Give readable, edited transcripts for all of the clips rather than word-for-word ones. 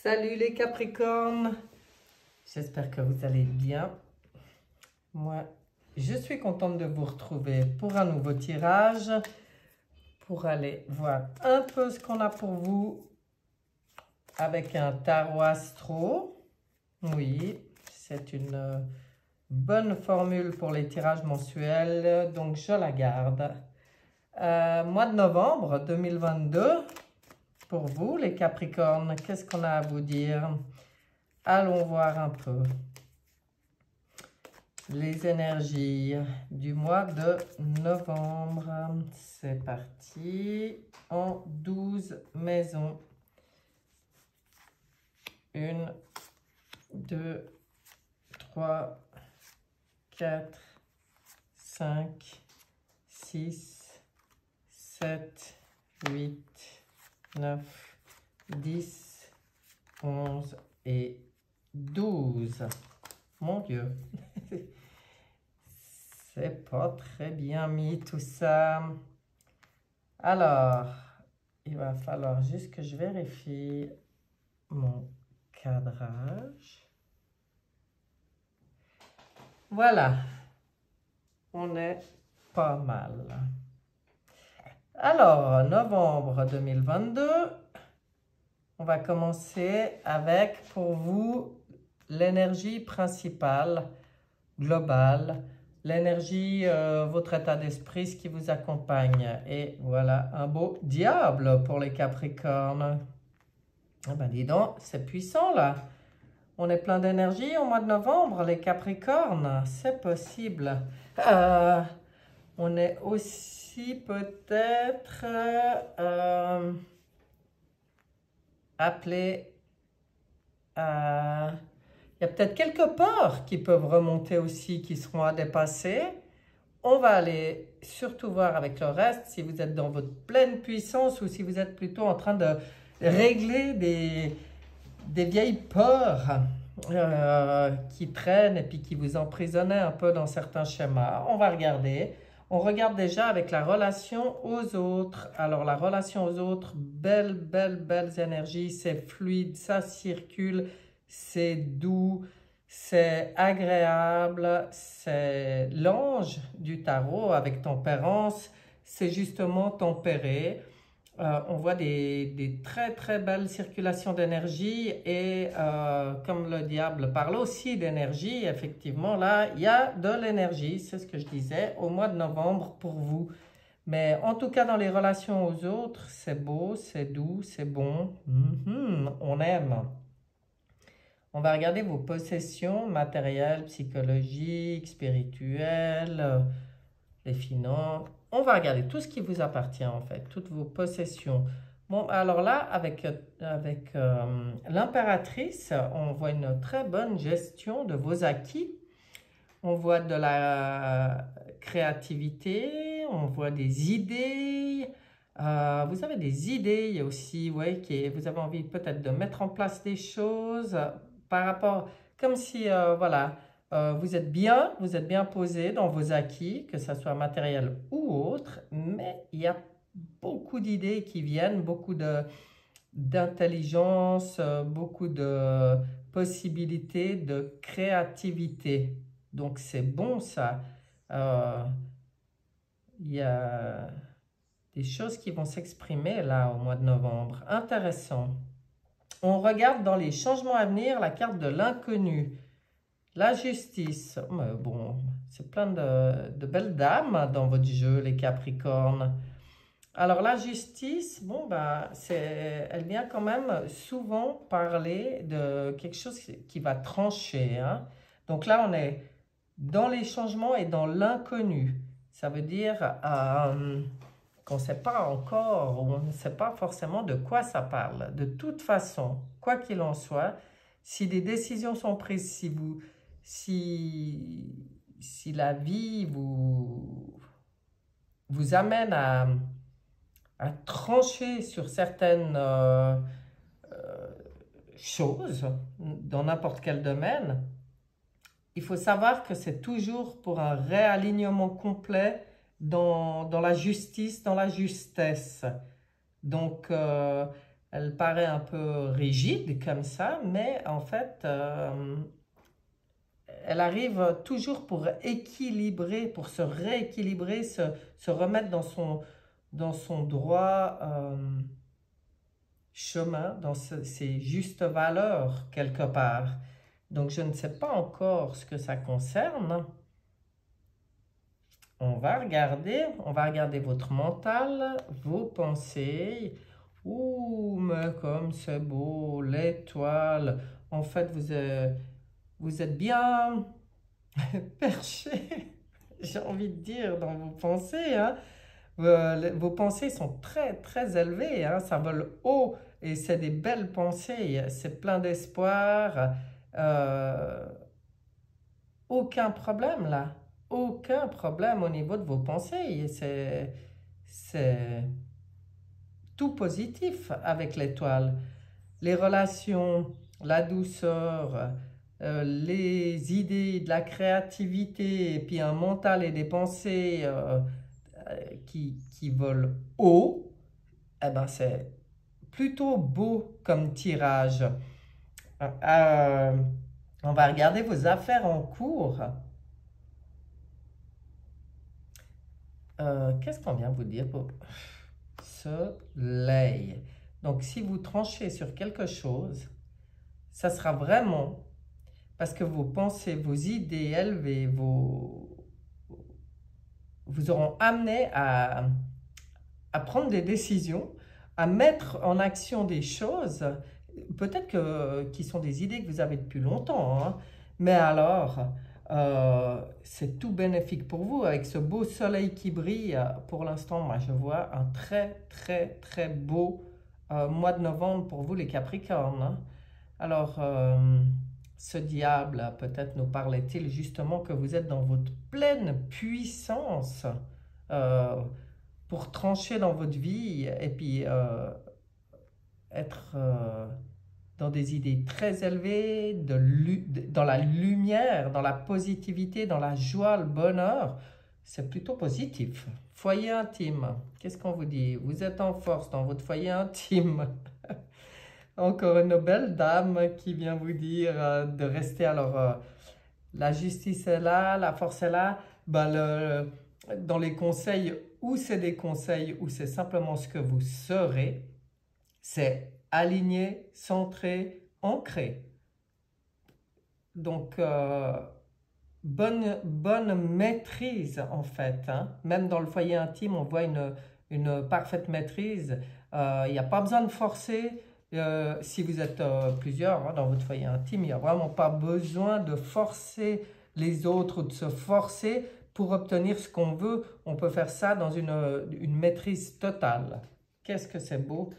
Salut les Capricornes, j'espère que vous allez bien. Moi, je suis contente de vous retrouver pour un nouveau tirage, pour aller voir un peu ce qu'on a pour vous avec un tarot astro. Oui, c'est une bonne formule pour les tirages mensuels, donc je la garde. Mois de novembre 2022. Pour vous, les Capricornes, qu'est-ce qu'on a à vous dire? Allons voir un peu les énergies du mois de novembre. C'est parti en 12 maisons. 1, 2, 3, 4, 5, 6, 7, 8, 9, 10, 11 et 12. Mon Dieu, c'est pas très bien mis tout ça. Alors, il va falloir juste que je vérifie mon cadrage. Voilà, on est pas mal. Alors, novembre 2022, on va commencer avec, pour vous, l'énergie principale, globale, l'énergie, votre état d'esprit, ce qui vous accompagne. Et voilà, un beau diable pour les Capricornes. Ah ben dis donc, c'est puissant là. On est plein d'énergie au mois de novembre, les Capricornes, c'est possible. On est aussi peut-être appelé à... Il y a peut-être quelques peurs qui peuvent remonter aussi, qui seront à dépasser. On va aller surtout voir avec le reste si vous êtes dans votre pleine puissance ou si vous êtes plutôt en train de régler des vieilles peurs qui traînent et puis qui vous emprisonnaient un peu dans certains schémas. On va regarder. On regarde déjà avec la relation aux autres. Alors, la relation aux autres, belles énergies, c'est fluide, ça circule, c'est doux, c'est agréable, c'est l'ange du tarot avec tempérance, c'est justement tempéré. On voit des très belles circulations d'énergie et comme le diable parle aussi d'énergie, effectivement là il y a de l'énergie, c'est ce que je disais, au mois de novembre pour vous. Mais en tout cas dans les relations aux autres, c'est beau, c'est doux, c'est bon, on aime. On va regarder vos possessions matérielles, psychologiques, spirituelles, les finances. On va regarder tout ce qui vous appartient en fait, toutes vos possessions. Bon, alors là, avec l'impératrice, on voit une très bonne gestion de vos acquis. On voit de la créativité, on voit des idées. Vous avez des idées aussi, ouais, vous avez envie peut-être de mettre en place des choses par rapport, comme si, voilà, vous êtes bien posé dans vos acquis, que ce soit matériel ou autre, mais il y a beaucoup d'idées qui viennent, beaucoup d'intelligence, beaucoup de possibilités de créativité. Donc c'est bon ça. Il y a des choses qui vont s'exprimer là au mois de novembre. Intéressant. On regarde dans les changements à venir la carte de l'inconnu. La justice. Mais bon, c'est plein de belles dames dans votre jeu, les Capricornes. Alors la justice, bon, bah, elle vient quand même souvent parler de quelque chose qui va trancher, hein. Donc là, on est dans les changements et dans l'inconnu. Ça veut dire qu'on ne sait pas encore, ou on ne sait pas forcément de quoi ça parle. De toute façon, quoi qu'il en soit, si des décisions sont prises, si la vie vous amène à trancher sur certaines choses dans n'importe quel domaine, il faut savoir que c'est toujours pour un réalignement complet dans la justice, dans la justesse. Donc, elle paraît un peu rigide comme ça, mais en fait, elle arrive toujours pour équilibrer, pour se rééquilibrer, se remettre dans son droit chemin, dans ses justes valeurs quelque part. Donc je ne sais pas encore ce que ça concerne. On va regarder votre mental, vos pensées. Ouh, mais comme c'est beau, l'étoile. En fait, vous êtes bien perché, j'ai envie de dire, dans vos pensées, hein. Vos pensées sont très, très élevées, hein. Ça vole haut et c'est des belles pensées. C'est plein d'espoir. Euh, Aucun problème là. Aucun problème au niveau de vos pensées. C'est tout positif avec l'étoile. Les relations, la douceur, les idées, de la créativité, et puis un mental et des pensées qui volent haut, eh ben c'est plutôt beau comme tirage. Euh, on va regarder vos affaires en cours. Qu'est-ce qu'on vient vous dire pour soleil? Donc, si vous tranchez sur quelque chose, ça sera vraiment parce que vos pensées, vos idées élevées, vous auront amené à prendre des décisions, à mettre en action des choses, peut-être qui sont des idées que vous avez depuis longtemps, hein, mais alors, c'est tout bénéfique pour vous. Avec ce beau soleil qui brille, pour l'instant, moi je vois un très très très beau mois de novembre pour vous les Capricornes, hein. Alors, ce diable, peut-être nous parlait-il justement que vous êtes dans votre pleine puissance euh, pour trancher dans votre vie et puis être dans des idées très élevées, dans la lumière, dans la positivité, dans la joie, le bonheur. C'est plutôt positif. Foyer intime, qu'est-ce qu'on vous dit? Vous êtes en force dans votre foyer intime. Encore une belle dame qui vient vous dire de rester. Alors, la justice est là, la force est là. Ben, dans les conseils, ou c'est des conseils, ou c'est simplement ce que vous serez, c'est aligné, centré, ancré. Donc, bonne maîtrise en fait, hein. Même dans le foyer intime, on voit une parfaite maîtrise. Il n'y a pas besoin de forcer. Si vous êtes plusieurs, hein, dans votre foyer intime, il n'y a vraiment pas besoin de forcer les autres ou de se forcer pour obtenir ce qu'on veut. On peut faire ça dans une maîtrise totale. Qu'est-ce que c'est beau!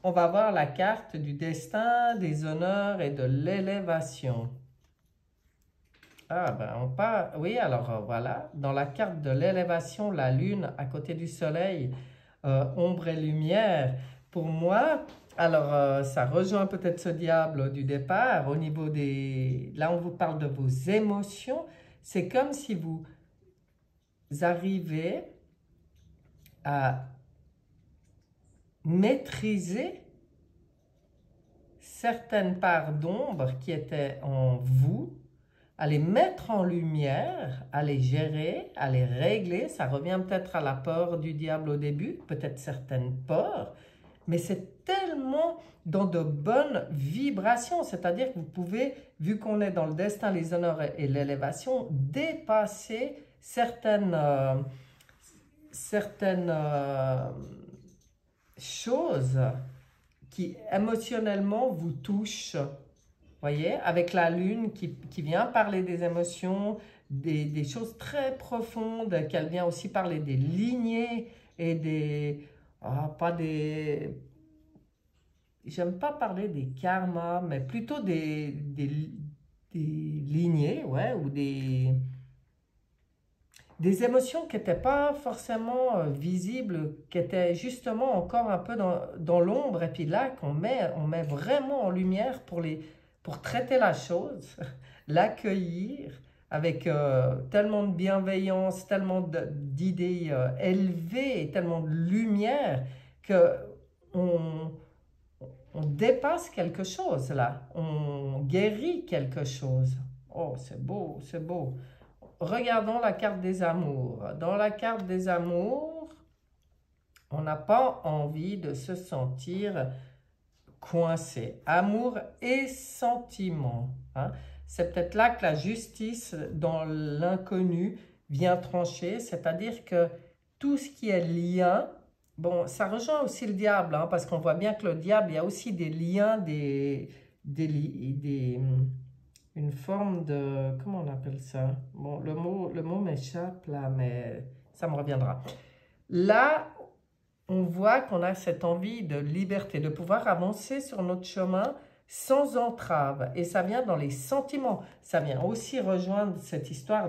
On va voir la carte du destin, des honneurs et de l'élévation. Ah ben on part, oui alors voilà, dans la carte de l'élévation, la lune à côté du soleil, ombre et lumière, pour moi, alors ça rejoint peut-être ce diable du départ, au niveau des, là on vous parle de vos émotions, c'est comme si vous arrivez à maîtriser certaines parts d'ombre qui étaient en vous, à les mettre en lumière, à les gérer, à les régler. Ça revient peut-être à la peur du diable au début, peut-être certaines peurs, mais c'est tellement dans de bonnes vibrations, c'est-à-dire que vous pouvez, vu qu'on est dans le destin, les honneurs et l'élévation, dépasser certaines choses qui émotionnellement vous touchent. Voyez, avec la lune qui vient parler des émotions, des choses très profondes, qu'elle vient aussi parler des lignées et des... pas des... J'aime pas parler des karmas, mais plutôt des lignées, ouais, ou des émotions qui n'étaient pas forcément visibles, qui étaient justement encore un peu dans l'ombre, et puis là on met vraiment en lumière pour traiter la chose, l'accueillir avec tellement de bienveillance, tellement d'idées élevées, et tellement de lumière que on, on dépasse quelque chose là, on guérit quelque chose. Oh, c'est beau, c'est beau. Regardons la carte des amours. Dans la carte des amours, on n'a pas envie de se sentir coincé. Amour et sentiment. Hein. C'est peut-être là que la justice dans l'inconnu vient trancher, c'est-à-dire que tout ce qui est lien, bon, ça rejoint aussi le diable, hein, parce qu'on voit bien que le diable, il y a aussi des liens, une forme de, comment on appelle ça? Bon, le mot m'échappe là, mais ça me reviendra. Là, on voit qu'on a cette envie de liberté, de pouvoir avancer sur notre chemin sans entrave. Et ça vient dans les sentiments. Ça vient aussi rejoindre cette histoire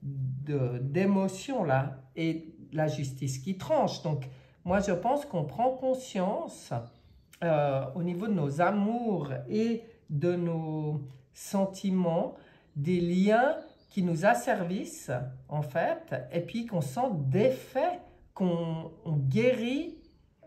d'émotion là et la justice qui tranche. Donc, moi, je pense qu'on prend conscience au niveau de nos amours et de nos sentiments, des liens qui nous asservissent, en fait, et puis qu'on sent défait, qu'on guérit,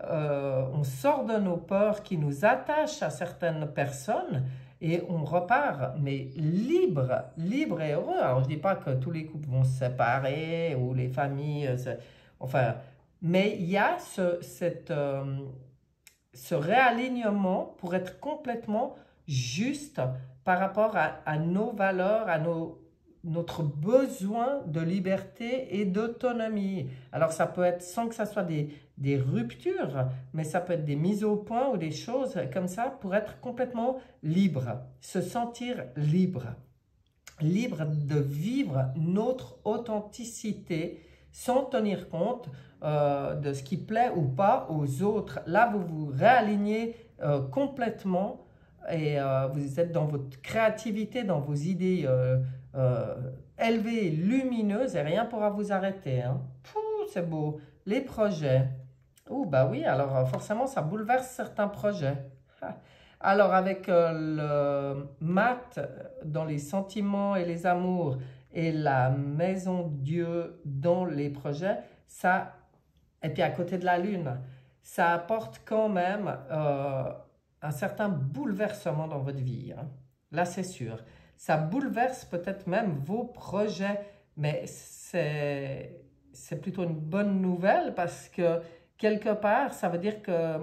on sort de nos peurs qui nous attachent à certaines personnes et on repart, mais libre, libre et heureux. Alors, je ne dis pas que tous les couples vont se séparer ou les familles, enfin, mais il y a ce réalignement pour être complètement juste par rapport à nos valeurs, à notre besoin de liberté et d'autonomie. Alors ça peut être sans que ça soit des ruptures, mais ça peut être des mises au point ou des choses comme ça pour être complètement libre, se sentir libre. Libre de vivre notre authenticité sans tenir compte de ce qui plaît ou pas aux autres. Là, vous vous réalignez complètement et vous êtes dans votre créativité, dans vos idées élevées, lumineuses et rien ne pourra vous arrêter. Hein. C'est beau. Les projets. Oh, bah oui, alors forcément, ça bouleverse certains projets. Alors, avec le mat dans les sentiments et les amours et la maison de Dieu dans les projets, ça, et puis à côté de la lune, ça apporte quand même un certain bouleversement dans votre vie. Hein. Là, c'est sûr. Ça bouleverse peut-être même vos projets, mais c'est plutôt une bonne nouvelle parce que quelque part, ça veut dire que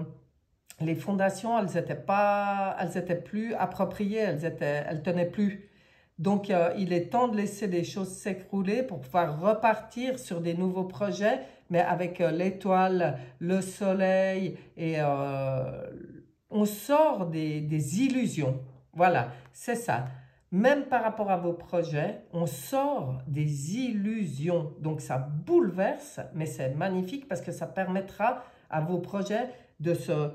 les fondations, elles étaient plus appropriées, elles tenaient plus. Donc, il est temps de laisser des choses s'écrouler pour pouvoir repartir sur des nouveaux projets, mais avec l'étoile, le soleil, et on sort des illusions. Voilà, c'est ça. Même par rapport à vos projets, on sort des illusions. Donc, ça bouleverse, mais c'est magnifique parce que ça permettra à vos projets de se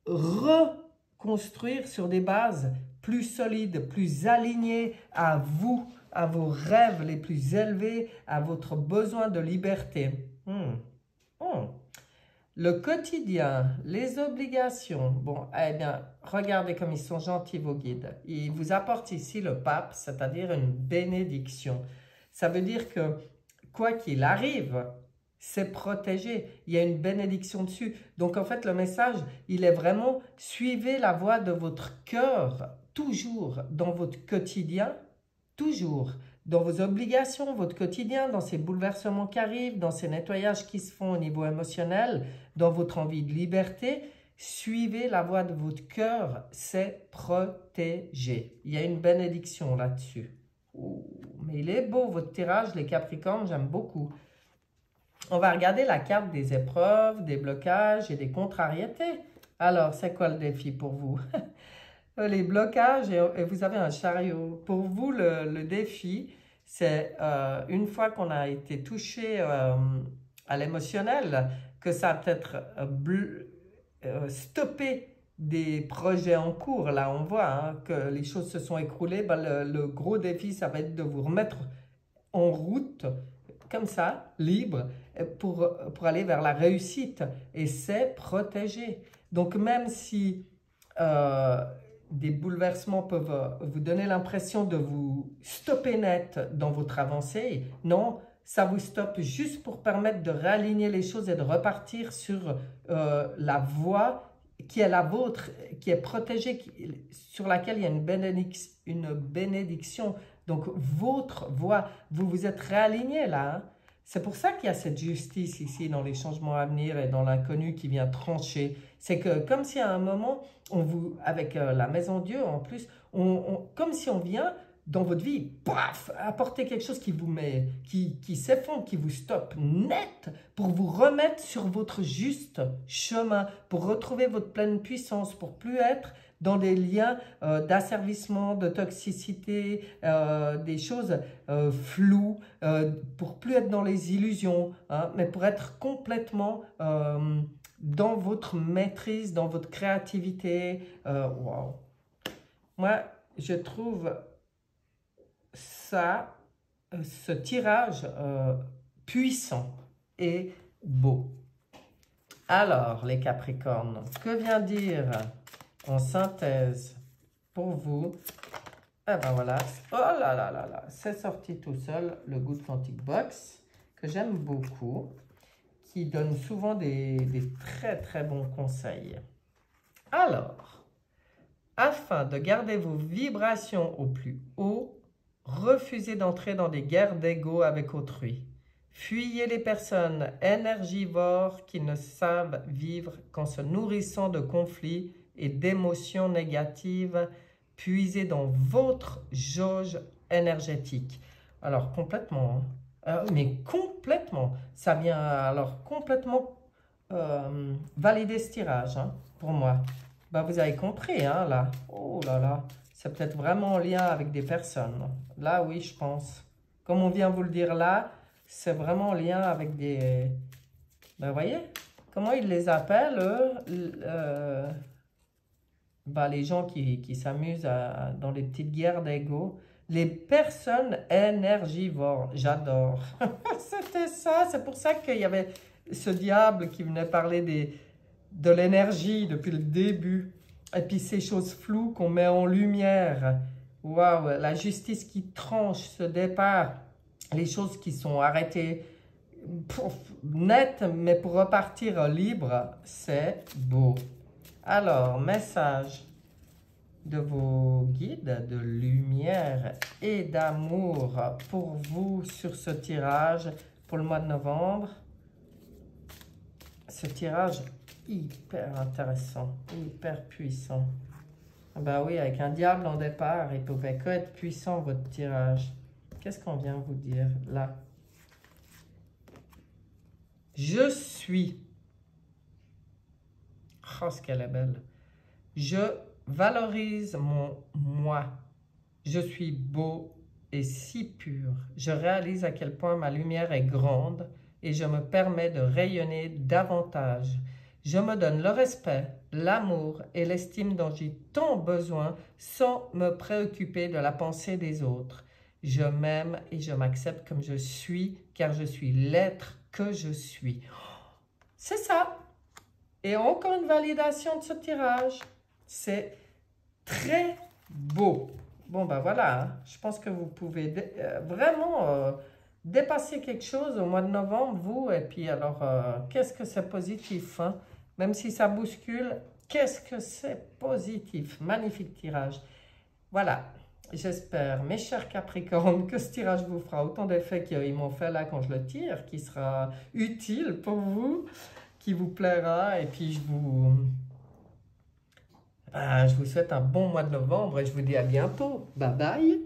reconstruire sur des bases plus solides, plus alignées à vous, à vos rêves les plus élevés, à votre besoin de liberté. Le quotidien, les obligations. Bon, eh bien, regardez comme ils sont gentils vos guides. Ils vous apportent ici le pape, c'est-à-dire une bénédiction. Ça veut dire que quoi qu'il arrive, c'est protégé. Il y a une bénédiction dessus. Donc, en fait, le message, il est vraiment suivez la voie de votre cœur, toujours dans votre quotidien, toujours dans vos obligations, votre quotidien, dans ces bouleversements qui arrivent, dans ces nettoyages qui se font au niveau émotionnel, dans votre envie de liberté. Suivez la voie de votre cœur, c'est protégé. Il y a une bénédiction là-dessus. Mais il est beau, votre tirage, les Capricornes, j'aime beaucoup. On va regarder la carte des épreuves, des blocages et des contrariétés. Alors, c'est quoi le défi pour vous? Les blocages et vous avez un chariot. Pour vous, le défi, c'est une fois qu'on a été touché à l'émotionnel, que ça a peut-être stoppé des projets en cours. Là, on voit hein, que les choses se sont écroulées. Ben, le gros défi, ça va être de vous remettre en route, comme ça, libre, pour aller vers la réussite. Et c'est protégé. Donc, même si des bouleversements peuvent vous donner l'impression de vous stopper net dans votre avancée, non, ça vous stoppe juste pour permettre de réaligner les choses et de repartir sur la voie qui est la vôtre, qui est protégée, sur laquelle il y a une bénédiction. Donc, votre voie, vous vous êtes réaligné là. Hein? C'est pour ça qu'il y a cette justice ici dans les changements à venir et dans l'inconnu qui vient trancher. C'est que comme si à un moment, avec la Maison Dieu en plus, comme si on vient dans votre vie, paf, apporter quelque chose qui vous met, qui s'effondre, qui vous stoppe net pour vous remettre sur votre juste chemin, pour retrouver votre pleine puissance, pour plus être dans des liens d'asservissement, de toxicité, des choses floues, pour plus être dans les illusions, hein, mais pour être complètement dans votre maîtrise, dans votre créativité. Wow. Moi, je trouve ça, ce tirage puissant et beau. Alors, les Capricornes, que vient dire en synthèse pour vous? Eh ben voilà, oh là là là là, c'est sorti tout seul, le Good Quantic Box, que j'aime beaucoup, qui donne souvent des très très bons conseils. Alors, afin de garder vos vibrations au plus haut, refusez d'entrer dans des guerres d'ego avec autrui. Fuyez les personnes énergivores qui ne savent vivre qu'en se nourrissant de conflits et d'émotions négatives. Puisez dans votre jauge énergétique. Alors complètement, hein, mais complètement, ça vient alors complètement valider ce tirage, hein, pour moi. Ben, vous avez compris, hein, là. Oh là là, c'est peut-être vraiment en lien avec des personnes. Là, oui, je pense. Comme on vient vous le dire là, c'est vraiment en lien avec des... Ben, vous voyez, comment ils les appellent, eux, ben, les gens qui s'amusent dans les petites guerres d'ego. Les personnes énergivores, j'adore. C'était ça, c'est pour ça qu'il y avait ce diable qui venait parler de l'énergie depuis le début. Et puis ces choses floues qu'on met en lumière. Waouh, la justice qui tranche ce départ. Les choses qui sont arrêtées net, mais pour repartir libre, c'est beau. Alors, message de vos guides de lumière et d'amour pour vous sur ce tirage pour le mois de novembre. Ce tirage hyper intéressant, hyper puissant. Ben oui, avec un diable en départ, il ne pouvait que être puissant votre tirage. Qu'est-ce qu'on vient vous dire là? Je suis. Oh, ce qu'elle est belle. Je valorise mon moi. Je suis beau et si pur. Je réalise à quel point ma lumière est grande et je me permets de rayonner davantage. Je me donne le respect, l'amour et l'estime dont j'ai tant besoin sans me préoccuper de la pensée des autres. Je m'aime et je m'accepte comme je suis car je suis l'être que je suis. C'est ça. Et encore une validation de ce tirage. C'est très beau. Bon, ben voilà, hein. Je pense que vous pouvez vraiment dépasser quelque chose au mois de novembre, vous. Et puis alors, qu'est-ce que c'est positif, hein? Même si ça bouscule, qu'est-ce que c'est positif. Magnifique tirage. Voilà, j'espère, mes chers Capricornes, que ce tirage vous fera autant d'effets qu'ils m'ont fait là quand je le tire, qui sera utile pour vous, qui vous plaira. Et puis, je vous souhaite un bon mois de novembre et je vous dis à bientôt. Bye bye.